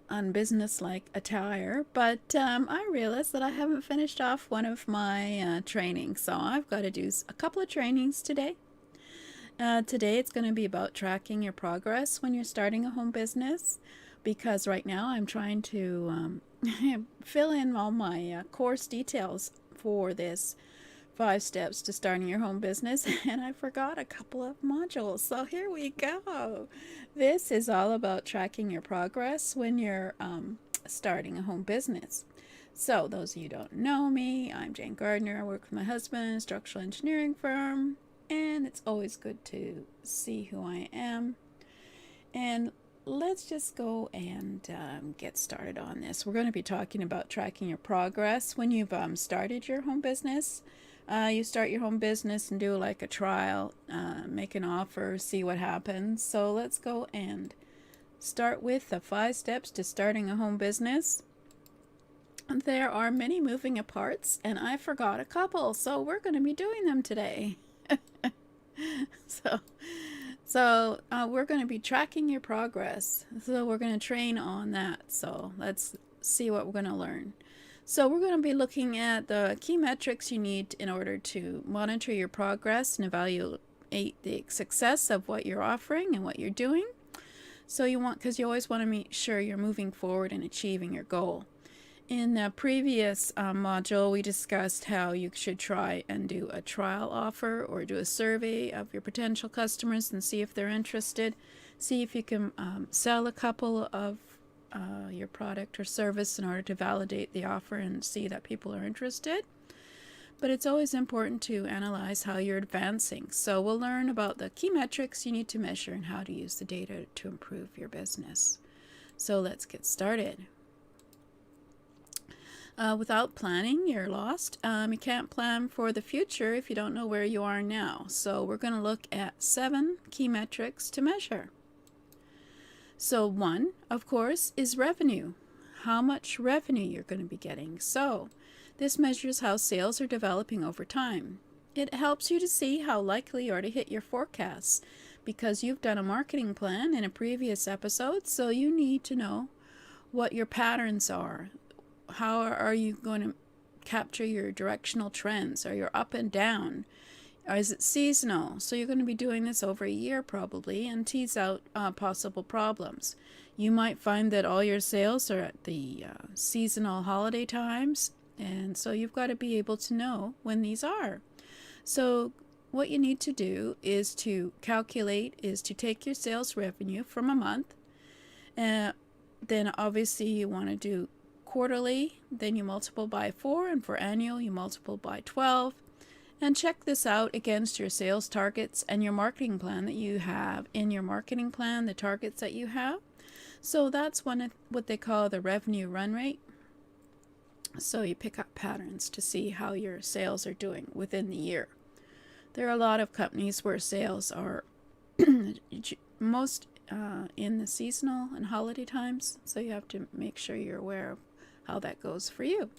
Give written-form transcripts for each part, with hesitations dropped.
unbusinesslike attire, but I realized that I haven't finished off one of my trainings, so I've got to do a couple of trainings today. Today it's going to be about tracking your progress when you're starting a home business, because right now I'm trying to fill in all my course details for this 5 steps to starting your home business, and I forgot a couple of modules. So here we go. This is all about tracking your progress when you're starting a home business. So those of you who don't know me, I'm Jane Gardner. I work with my husband in a structural engineering firm, and it's always good to see who I am. And let's just go and get started on this. We're going to be talking about tracking your progress when you've started your home business. You start your home business and do like a trial, make an offer, see what happens. So let's go and start with the 5 steps to starting a home business. There are many moving parts, and I forgot a couple, so we're going to be doing them today. So we're going to be tracking your progress. So we're going to train on that. So let's see what we're going to learn. So we're going to be looking at the key metrics you need in order to monitor your progress and evaluate the success of what you're offering and what you're doing. So because you always want to make sure you're moving forward and achieving your goal. In the previous module, we discussed how you should try and do a trial offer or do a survey of your potential customers and see if they're interested. See if you can sell a couple of your product or service in order to validate the offer and see that people are interested. But it's always important to analyze how you're advancing. So we'll learn about the key metrics you need to measure and how to use the data to improve your business. So let's get started. Without planning, you're lost. You can't plan for the future if you don't know where you are now. So we're going to look at 7 key metrics to measure. So 1, of course, is revenue. How much revenue you're going to be getting. So this measures how sales are developing over time. It helps you to see how likely you are to hit your forecasts because you've done a marketing plan in a previous episode, so you need to know what your patterns are. How are you going to capture your directional trends? Are you up and down? Or is it seasonal? So you're going to be doing this over a year probably and tease out possible problems. You might find that all your sales are at the seasonal holiday times, and so you've got to be able to know when these are. So what you need to do is to take your sales revenue from a month. Then obviously you want to do quarterly, then you multiple by 4, and for annual you multiple by 12. And check this out against your sales targets and your marketing plan that you have. In your marketing plan, the targets that you have. So that's what they call the revenue run rate. So you pick up patterns to see how your sales are doing within the year. There are a lot of companies where sales are most in the seasonal and holiday times. So you have to make sure you're aware of how that goes for you.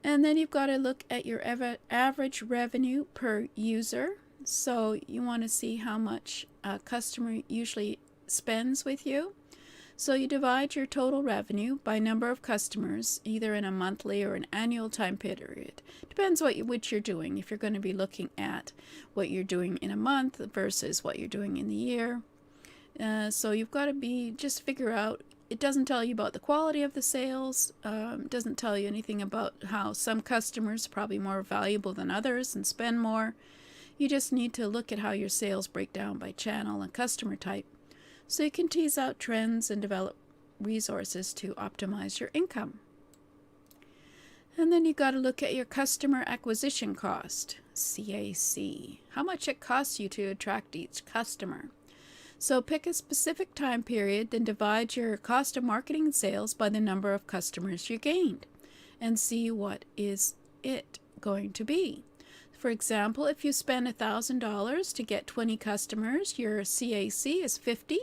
And then you've got to look at your average revenue per user. So you want to see how much a customer usually spends with you. So you divide your total revenue by number of customers, either in a monthly or an annual time period. Depends which you're doing. If you're going to be looking at what you're doing in a month versus what you're doing in the year. So you've got to just figure out. It doesn't tell you about the quality of the sales. It doesn't tell you anything about how some customers are probably more valuable than others and spend more. You just need to look at how your sales break down by channel and customer type, so you can tease out trends and develop resources to optimize your income. And then you got to look at your customer acquisition cost, CAC, how much it costs you to attract each customer. So pick a specific time period, then divide your cost of marketing and sales by the number of customers you gained and see what is it going to be. For example, if you spend $1,000 to get 20 customers, your CAC is 50.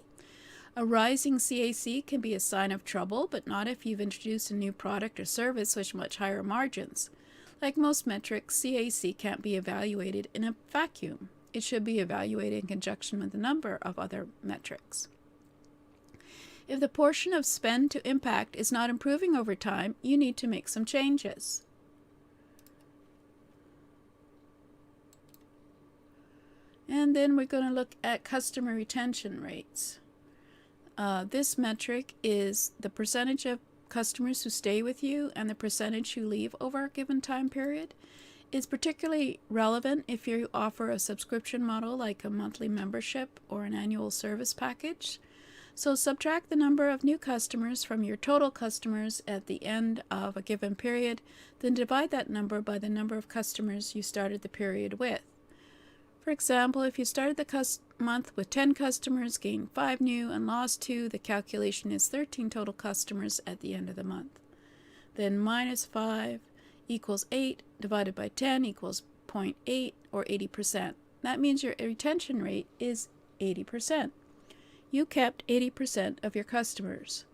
A rising CAC can be a sign of trouble, but not if you've introduced a new product or service with much higher margins. Like most metrics, CAC can't be evaluated in a vacuum. It should be evaluated in conjunction with a number of other metrics. If the portion of spend to impact is not improving over time, you need to make some changes. And then we're going to look at customer retention rates. This metric is the percentage of customers who stay with you and the percentage who leave over a given time period. It's particularly relevant if you offer a subscription model like a monthly membership or an annual service package. So subtract the number of new customers from your total customers at the end of a given period, then divide that number by the number of customers you started the period with. For example, if you started the month with 10 customers, gained 5 new, and lost 2, the calculation is 13 total customers at the end of the month. Then minus 5 equals 8, divided by 10 equals 0.8, or 80%. That means your retention rate is 80%. You kept 80% of your customers.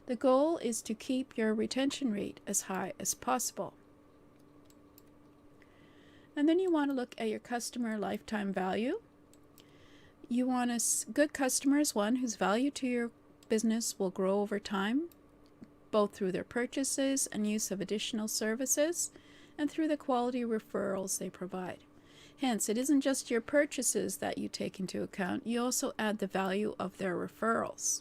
The goal is to keep your retention rate as high as possible. And then you want to look at your customer lifetime value. You want a good customer is one whose value to your business will grow over time, both through their purchases and use of additional services, and through the quality referrals they provide. Hence, it isn't just your purchases that you take into account, you also add the value of their referrals.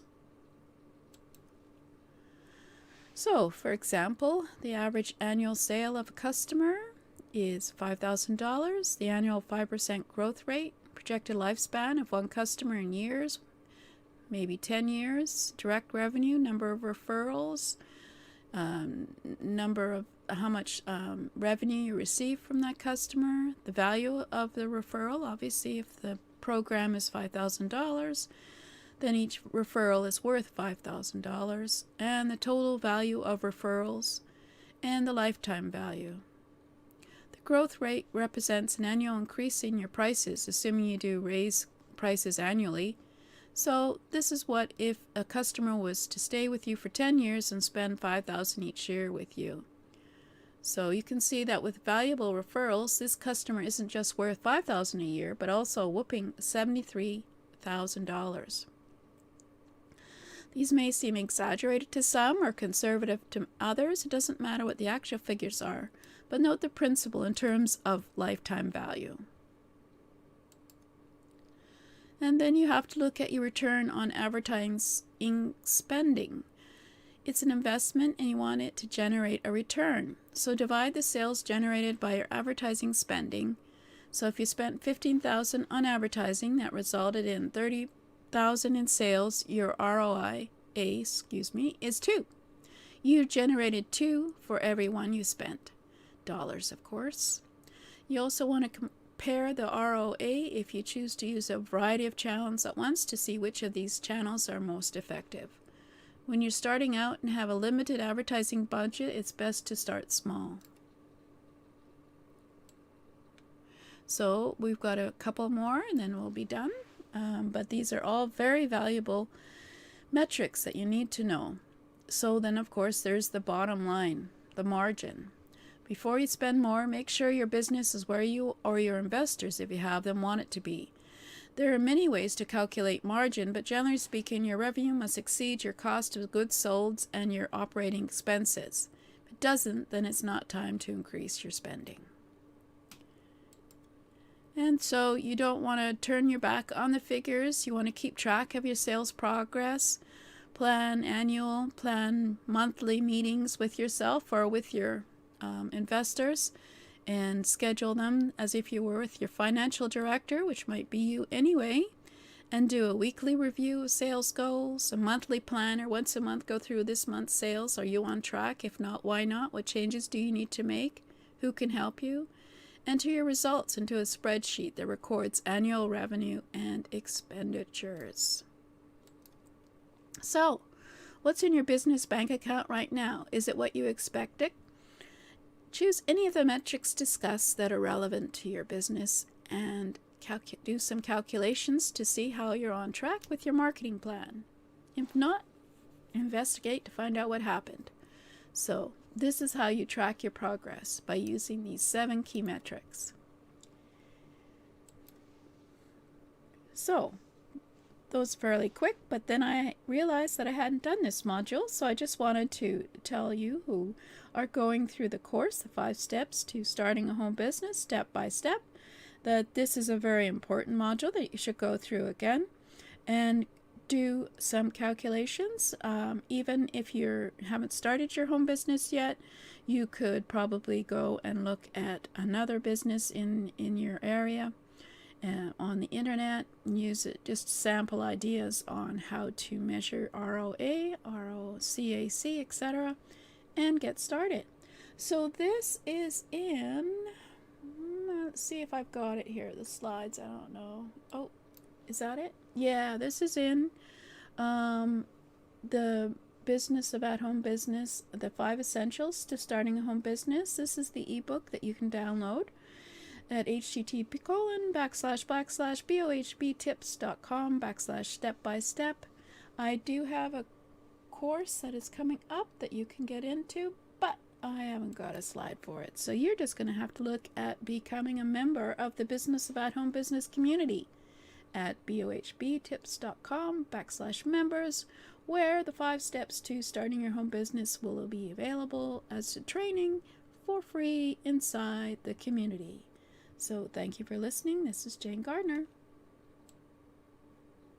So, for example, the average annual sale of a customer is $5,000, the annual 5% growth rate, projected lifespan of one customer in years, maybe 10 years, direct revenue, number of referrals, number of how much revenue you receive from that customer, the value of the referral. Obviously, if the program is $5,000, then each referral is worth $5,000, and the total value of referrals and the lifetime value. Growth rate represents an annual increase in your prices, assuming you do raise prices annually. So this is what if a customer was to stay with you for 10 years and spend $5,000 each year with you. So you can see that with valuable referrals, this customer isn't just worth $5,000 a year, but also a whopping $73,000. These may seem exaggerated to some or conservative to others. It doesn't matter what the actual figures are, but note the principle in terms of lifetime value. And then you have to look at your return on advertising spending. It's an investment and you want it to generate a return. So divide the sales generated by your advertising spending. So if you spent $15,000 on advertising, that resulted in $30,000 in sales, your ROI, is 2. You generated 2 for every one you spent. Dollars, of course. You also want to compare the ROA if you choose to use a variety of channels at once to see which of these channels are most effective. When you're starting out and have a limited advertising budget, it's best to start small. So we've got a couple more and then we'll be done. But these are all very valuable metrics that you need to know. So then, of course, there's the bottom line, the margin. Before you spend more, make sure your business is where you or your investors, if you have them, want it to be. There are many ways to calculate margin, but generally speaking, your revenue must exceed your cost of goods sold and your operating expenses. If it doesn't, then it's not time to increase your spending. And so you don't want to turn your back on the figures. You want to keep track of your sales progress, plan annual, plan monthly meetings with yourself or with your investors, and schedule them as if you were with your financial director, which might be you anyway, and do a weekly review of sales goals, a monthly plan, or once a month go through this month's sales. Are you on track? If not, why not? What changes do you need to make? Who can help you? Enter your results into a spreadsheet that records annual revenue and expenditures. So, what's in your business bank account right now? Is it what you expected? Choose any of the metrics discussed that are relevant to your business and do some calculations to see how you're on track with your marketing plan. If not, investigate to find out what happened. So, this is how you track your progress, by using these 7 key metrics. So, those fairly quick, but then I realized that I hadn't done this module, so I just wanted to tell you who are going through the course, the 5 steps to starting a home business step by step, that this is a very important module that you should go through again and do some calculations. Even if you haven't started your home business yet, you could probably go and look at another business in your area on the internet and use it, just sample ideas on how to measure ROA, ROCAC, etc., and get started. So this is in, let's see if I've got it here, the slides, I don't know. Oh, is that it? Yeah, this is in the Business of At-Home Business, the 5 Essentials to Starting a Home Business. This is the ebook that you can download at http://bohbtips.com/step-by-step. I do have a course that is coming up that you can get into, but I haven't got a slide for it. So you're just going to have to look at becoming a member of the Business of At-Home Business community at bohbtips.com/members, where the 5 steps to starting your home business will be available as a training for free inside the community. So thank you for listening. This is Jane Gardner.